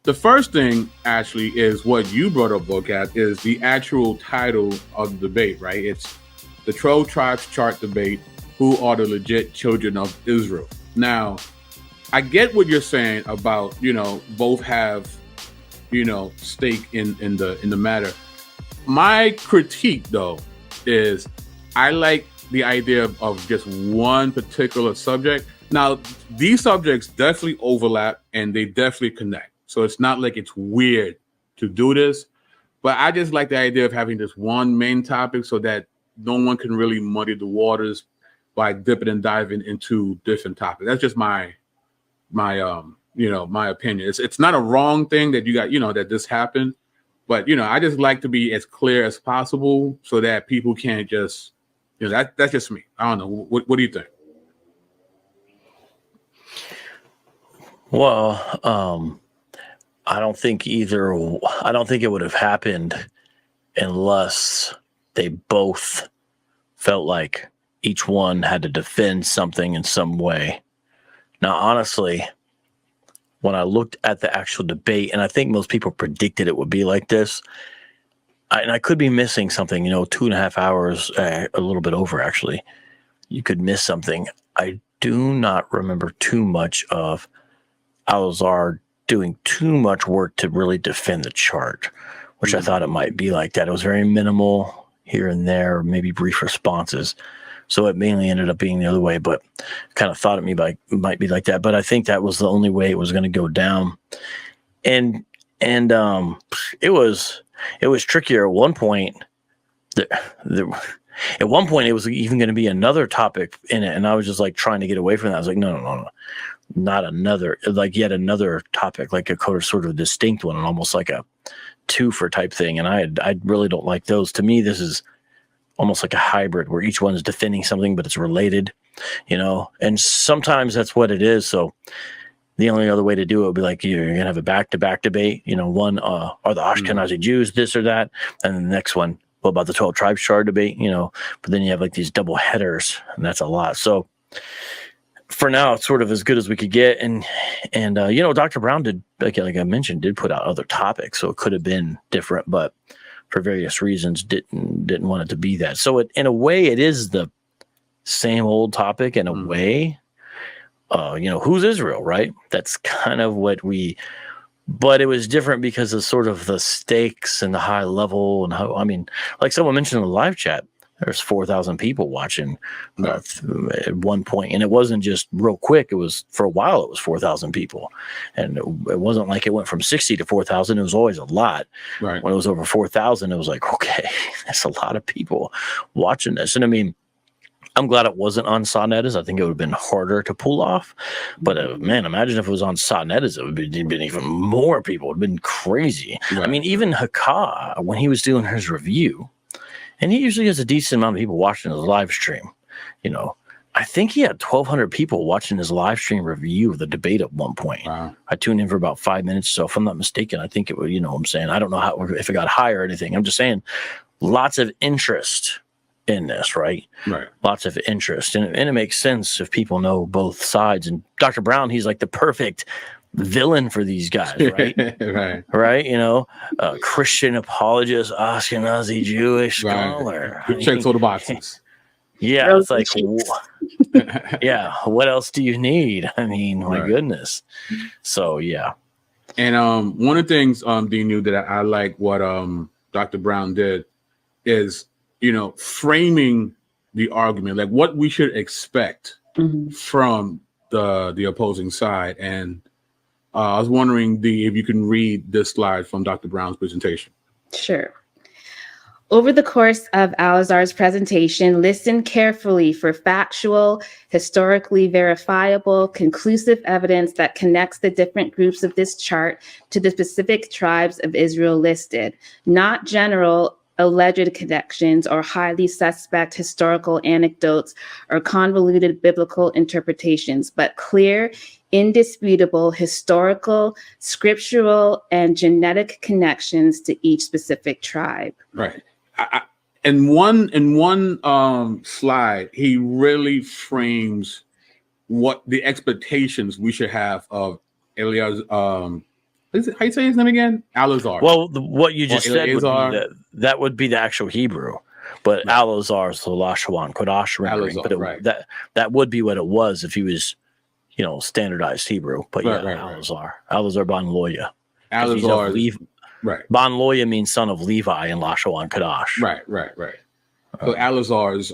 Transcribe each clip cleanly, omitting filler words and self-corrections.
the first thing actually is what you brought up, book at, is the actual title of the debate, right? It's the 12 Tribes Chart Debate, Who Are the Legit Children of Israel? Now, I get what you're saying about, both have, stake in the matter. My critique, though, is I like the idea of just one particular subject. Now, these subjects definitely overlap and they definitely connect. So it's not like it's weird to do this, but I just like the idea of having this one main topic so that no one can really muddy the waters by dipping and diving into different topics. That's just my opinion. It's not a wrong thing that you got, that this happened, but I just like to be as clear as possible so that people can't just, that's just me. I don't know. What do you think? Well, I don't think it would have happened unless they both felt like each one had to defend something in some way. Now, honestly, when I looked at the actual debate, and I think most people predicted it would be like this, and I could be missing something, 2.5 hours, a little bit over, actually. You could miss something. I do not remember too much of Alazar doing too much work to really defend the chart, which I thought it might be like that. It was very minimal here and there, maybe brief responses. So it mainly ended up being the other way, but kind of thought it might be like that. But I think that was the only way it was going to go down. And it was trickier at one point. At one point, it was even going to be another topic in it, and I was just like trying to get away from that. I was like, no, not another, like yet another topic, like a sort of distinct one, and almost like a twofer type thing. And I really don't like those. To me, this is almost like a hybrid where each one's defending something, but it's related, and sometimes that's what it is. So the only other way to do it would be like you're going to have a back-to-back debate, one, are the Ashkenazi Jews this or that? And then the next one, what about the 12 Tribes Chart debate, but then you have like these double headers, and that's a lot. So for now, it's sort of as good as we could get. And Dr. Brown did, like I mentioned, did put out other topics, so it could have been different, but for various reasons didn't want it to be that. So in a way, it is the same old topic in a way. Who's Israel, right? That's kind of what but it was different because of sort of the stakes and the high level and how, like someone mentioned in the live chat, there's 4,000 people watching at one point, and it wasn't just real quick. It was for a while. It was 4,000 people, and it wasn't like it went from 60 to 4,000. It was always a lot. Right. When it was over 4,000, it was like, okay, that's a lot of people watching this. And I'm glad it wasn't on Sotnetis. I think it would have been harder to pull off. But man, imagine if it was on Sotnetis, it would have been even more people. It would have been crazy. Right. Even Hakka, when he was doing his review, and he usually has a decent amount of people watching his live stream, I think he had 1,200 people watching his live stream review of the debate at one point. Wow. I tuned in for about 5 minutes. So if I'm not mistaken, I think it would, what I'm saying, I don't know if it got higher or anything. I'm just saying lots of interest in this, right? Right. Lots of interest. And it makes sense if people know both sides. And Dr. Brown, he's like the perfect villain for these guys, right? Right. Christian apologist, Ashkenazi Jewish scholar. Right. Checks all the boxes. Yeah. It's like, yeah. What else do you need? My goodness. So, yeah. And one of the things, Dean, that I like what Dr. Brown did is, framing the argument, like what we should expect from the opposing side. And I was wondering, Dee, if you can read this slide from Dr. Brown's presentation. Sure. Over the course of Alazar's presentation, listen carefully for factual, historically verifiable, conclusive evidence that connects the different groups of this chart to the specific tribes of Israel listed, not general alleged connections or highly suspect historical anecdotes or convoluted biblical interpretations, but clear, indisputable historical, scriptural, and genetic connections to each specific tribe. Right. In one slide, he really frames what the expectations we should have of Eleazar, How you say his name again? Alazar. Well, what you just said would Eleazar. be that would be the actual Hebrew, but Right. Alazar is the Lashawan Kodash rendering. Alazar, But right. that would be what it was if he was, standardized Hebrew. But Right, yeah, right. Alazar Ben Loya. Alazar is, right. Ben Loya means son of Levi in Lashawan Kodash. Right. So Alazar's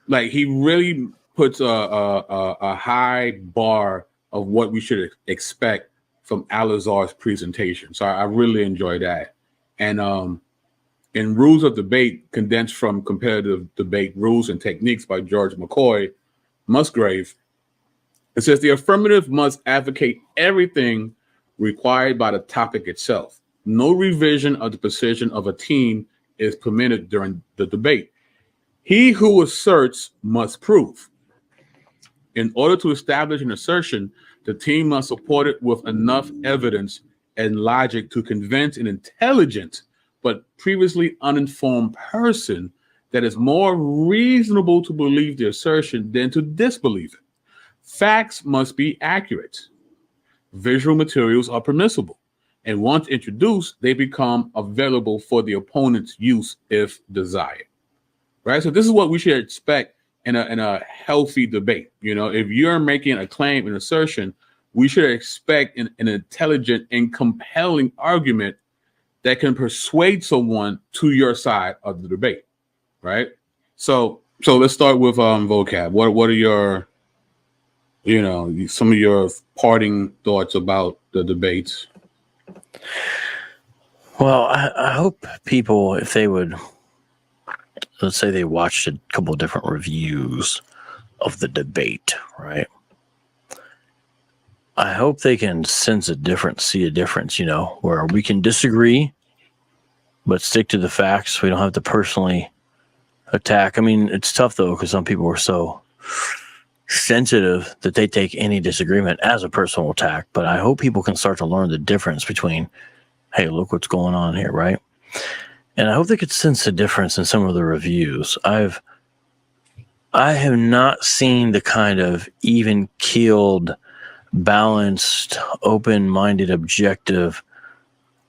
like he really puts a high bar of what we should expect from Alazar's presentation. So I really enjoy that. And in Rules of Debate, condensed from Competitive Debate Rules and Techniques by George Musgrave, it says the affirmative must advocate everything required by the topic itself. No revision of the position of a team is permitted during the debate. He who asserts must prove. In order to establish an assertion, the team must support it with enough evidence and logic to convince an intelligent but previously uninformed person that it's more reasonable to believe the assertion than to disbelieve it. Facts must be accurate. Visual materials are permissible, and once introduced, they become available for the opponent's use if desired. Right? So this is what we should expect in a healthy debate. If you're making a claim, an assertion, we should expect an intelligent and compelling argument that can persuade someone to your side of the debate, right? So let's start with vocab. What are your, some of your parting thoughts about the debates? Well, I hope people, if they would, let's say they watched a couple of different reviews of the debate, right? I hope they can sense a difference, see a difference, where we can disagree, but stick to the facts. We don't have to personally attack. I mean, it's tough, though, because some people are so sensitive that they take any disagreement as a personal attack. But I hope people can start to learn the difference between, hey, look what's going on here, right? And I hope they could sense the difference in some of the reviews. I have not seen the kind of even-keeled, balanced, open-minded, objective,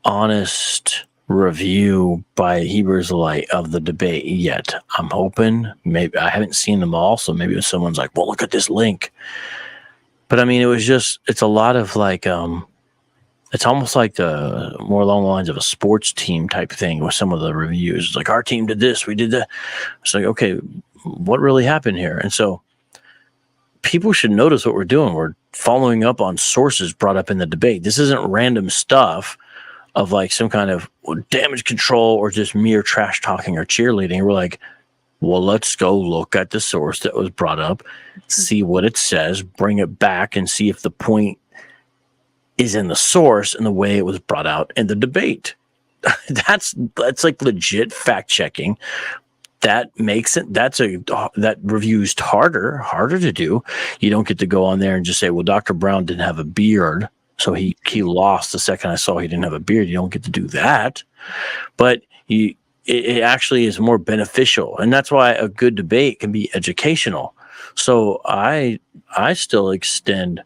honest review by Hebrew Israelite of the debate yet. I'm hoping. Maybe I haven't seen them all, so maybe someone's like, well, look at this link. But I mean, it's a lot of like, it's almost like the more along the lines of a sports team type thing with some of the reviews. It's like, our team did this, we did that. It's like, okay, what really happened here? And so people should notice what we're doing. We're following up on sources brought up in the debate. This isn't random stuff of like some kind of damage control or just mere trash talking or cheerleading. We're like, well, let's go look at the source that was brought up, see what it says, bring it back and see if the point is in the source and the way it was brought out in the debate. That's like legit fact checking. That makes it, that review's harder to do. You don't get to go on there and just say, well, Dr. Brown didn't have a beard, so he lost the second I saw he didn't have a beard. You don't get to do that. But it actually is more beneficial. And that's why a good debate can be educational. So I still extend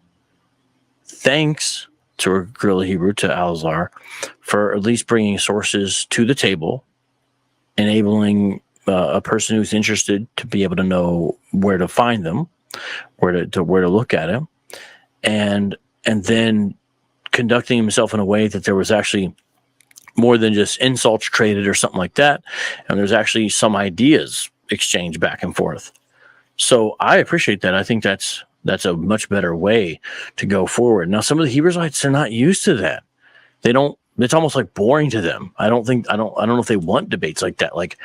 thanks to GRLA Hebrew, to Alazar, for at least bringing sources to the table, enabling a person who's interested to be able to know where to find them, where to look at them, and then conducting himself in a way that there was actually more than just insults traded or something like that, and there's actually some ideas exchanged back and forth. So I appreciate that. I think that's a much better way to go forward. Now, some of the Hebrewites are not used to that. They don't. It's almost like boring to them. I don't know if they want debates like that. Like,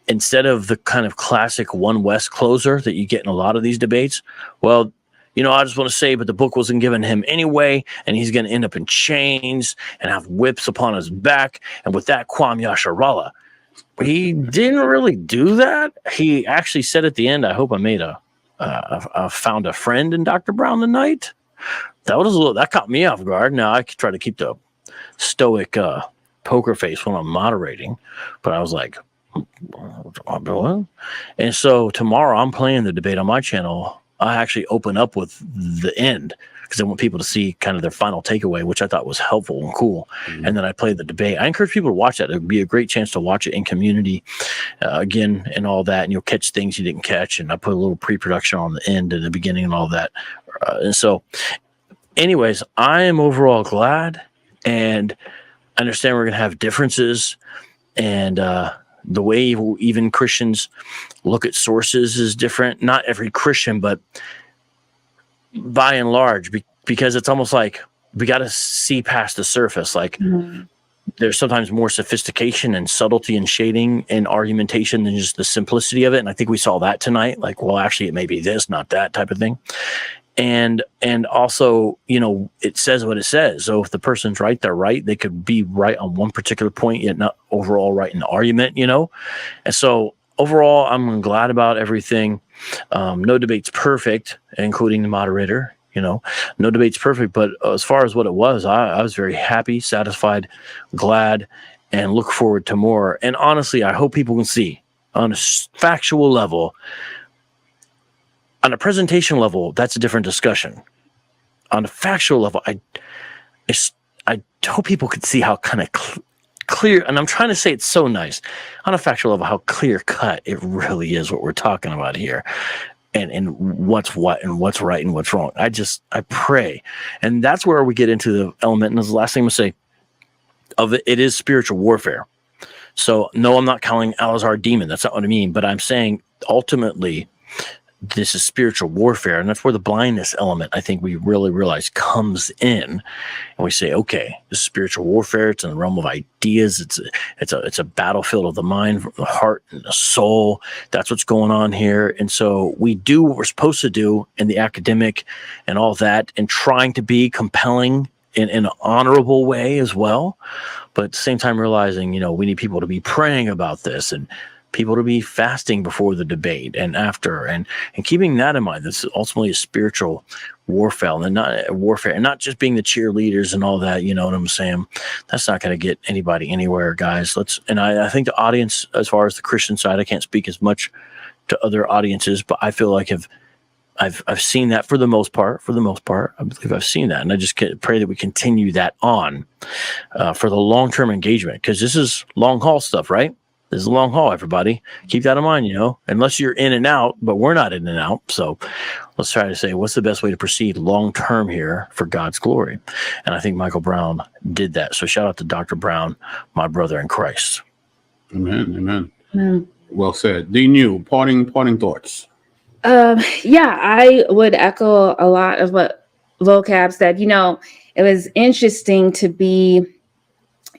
instead of the kind of classic One West closer that you get in a lot of these debates, well, I just want to say, but the book wasn't given him anyway, and he's going to end up in chains and have whips upon his back. And with that, Kwam Yasharallah. He didn't really do that. He actually said at the end, I hope I made found a friend in Dr. Brown tonight. That caught me off guard. Now I could try to keep the stoic poker face when I'm moderating, but I was like, what? And so tomorrow I'm playing the debate on my channel. I actually open up with the end because I want people to see kind of their final takeaway, which I thought was helpful and cool. Mm-hmm. And then I played the debate. I encourage people to watch that. It would be a great chance to watch it in community again and all that. And you'll catch things you didn't catch. And I put a little pre-production on the end and the beginning and all that. And so anyways, I am overall glad and understand we're going to have differences. And the way even Christians look at sources is different. Not every Christian, but by and large, because it's almost like we got to see past the surface. Like there's sometimes more sophistication and subtlety and shading and argumentation than just the simplicity of it. And I think we saw that tonight. Like, well, actually, it may be this, not that type of thing. And also, you know, it says what it says. So if the person's right, they're right. They could be right on one particular point, yet not overall right in the argument, you know? And so overall, I'm glad about everything. No debate's perfect, including the moderator, you know, no debate's perfect. But as far as what it was, I was very happy, satisfied, glad, and look forward to more. And honestly, I hope people can see on a factual level. On a presentation level, that's a different discussion. On a factual level, I hope people could see how kind of clear, and I'm trying to say it's so nice, on a factual level, how clear cut it really is what we're talking about here, and what's what and what's right and what's wrong. I pray, and that's where we get into the element, and this is the last thing I'm going to say, of it is spiritual warfare. So no, I'm not calling Al-Azhar a demon. That's not what I mean, but I'm saying ultimately, this is spiritual warfare, and that's where the blindness element, I think we really realize, comes in, and we say, okay, this is spiritual warfare. It's in the realm of ideas. It's a battlefield of the mind, the heart, and the soul. That's what's going on here. And so we do what we're supposed to do in the academic and all that, and trying to be compelling in an honorable way as well, but at the same time realizing, you know, we need people to be praying about this and people to be fasting before the debate and after, and keeping that in mind. This is ultimately a spiritual warfare, and not just being the cheerleaders and all that. You know what I'm saying? That's not going to get anybody anywhere, guys. I think the audience, as far as the Christian side, I can't speak as much to other audiences, but I feel like I've seen that for the most part. I believe I've seen that, and I just pray that we continue that on for the long-term engagement, because this is long haul stuff, right? This is a long haul, everybody. Keep that in mind, you know, unless you're in and out, but we're not in and out. So let's try to say, what's the best way to proceed long-term here for God's glory? And I think Michael Brown did that. So shout out to Dr. Brown, my brother in Christ. Amen. Well said. D. New, parting thoughts. Yeah, I would echo a lot of what Vocab said. You know, it was interesting to be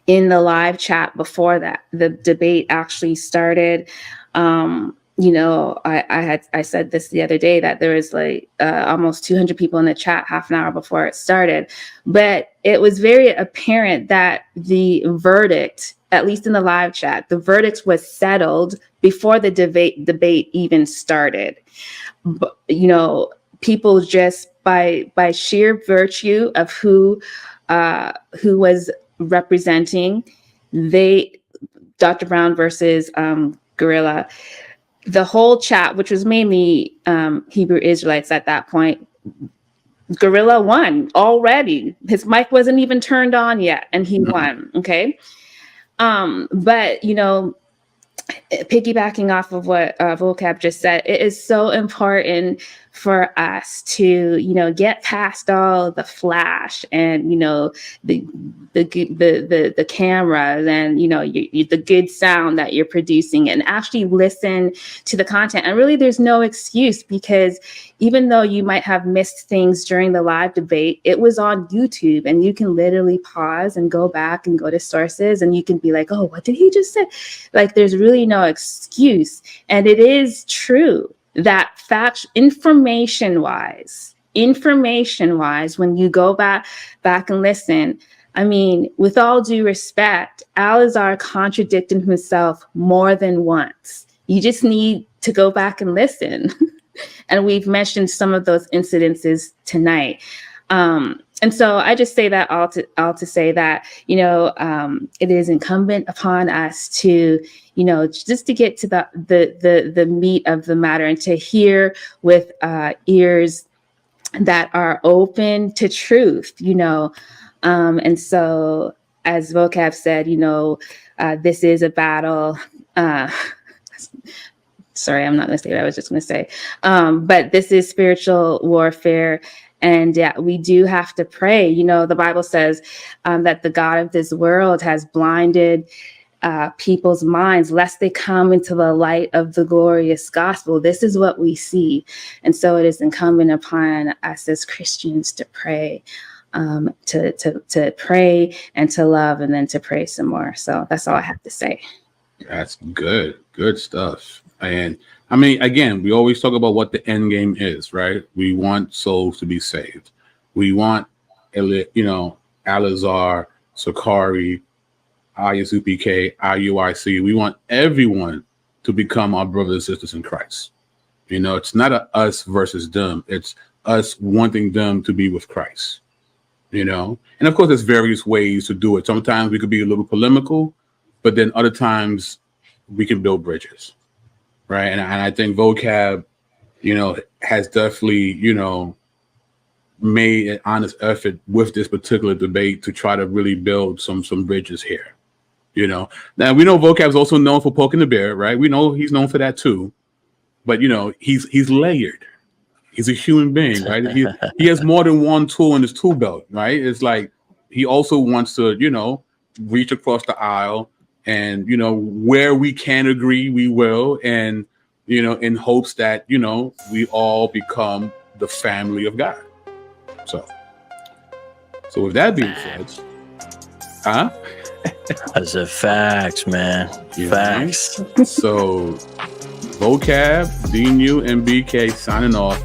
in the live chat before that the debate actually started. You know, I said this the other day, that there was like almost 200 people in the chat half an hour before it started, but it was very apparent that the verdict, at least in the live chat, the verdict was settled before the debate even started. But, you know, people just by sheer virtue of who was representing Dr. Brown versus GRLA, the whole chat, which was mainly Hebrew Israelites at that point, GRLA won already. His mic wasn't even turned on yet, and he won. Okay. But, you know, piggybacking off of what Vocab just said, it is so important for us to, you know, get past all the flash and, you know, the cameras and, you know, the good sound that you're producing, and actually listen to the content. And really, there's no excuse, because even though you might have missed things during the live debate, it was on YouTube, and you can literally pause and go back and go to sources, and you can be like, oh, what did he just say? Like, there's really no excuse. And it is true that information wise, when you go back and listen, I mean, with all due respect, Al-Azhar contradicted himself more than once. You just need to go back and listen. And we've mentioned some of those incidences tonight. And so I just say that all to say that, you know, it is incumbent upon us to, you know, just to get to the meat of the matter, and to hear with ears that are open to truth, and so as Vocab said, this is a battle. Sorry, I'm not going to say what I was just going to say. But this is spiritual warfare. And yeah, we do have to pray. The Bible says that the God of this world has blinded people's minds, lest they come into the light of the glorious gospel. This is what we see. And so it is incumbent upon us as Christians to pray, to pray and to love, and then to pray some more. So that's all I have to say. That's good. Good stuff. And I mean, again, we always talk about what the end game is, right? We want souls to be saved. We want, Al-Azhar, Sakari, ISUPK, IUIC. We want everyone to become our brothers and sisters in Christ. It's not a us versus them. It's us wanting them to be with Christ, And of course, there's various ways to do it. Sometimes we could be a little polemical, but then other times we can build bridges. Right. And I think Vocab, has definitely, made an honest effort with this particular debate to try to really build some bridges here. Now we know Vocab is also known for poking the bear, right? We know he's known for that too. But he's layered. He's a human being, right? He has more than one tool in his tool belt, right? It's like he also wants to, reach across the aisle. And, where we can agree, we will. And, in hopes that, we all become the family of God. So with that being said, That's a facts, man. Facts. So Vocab, DNU, and BK signing off.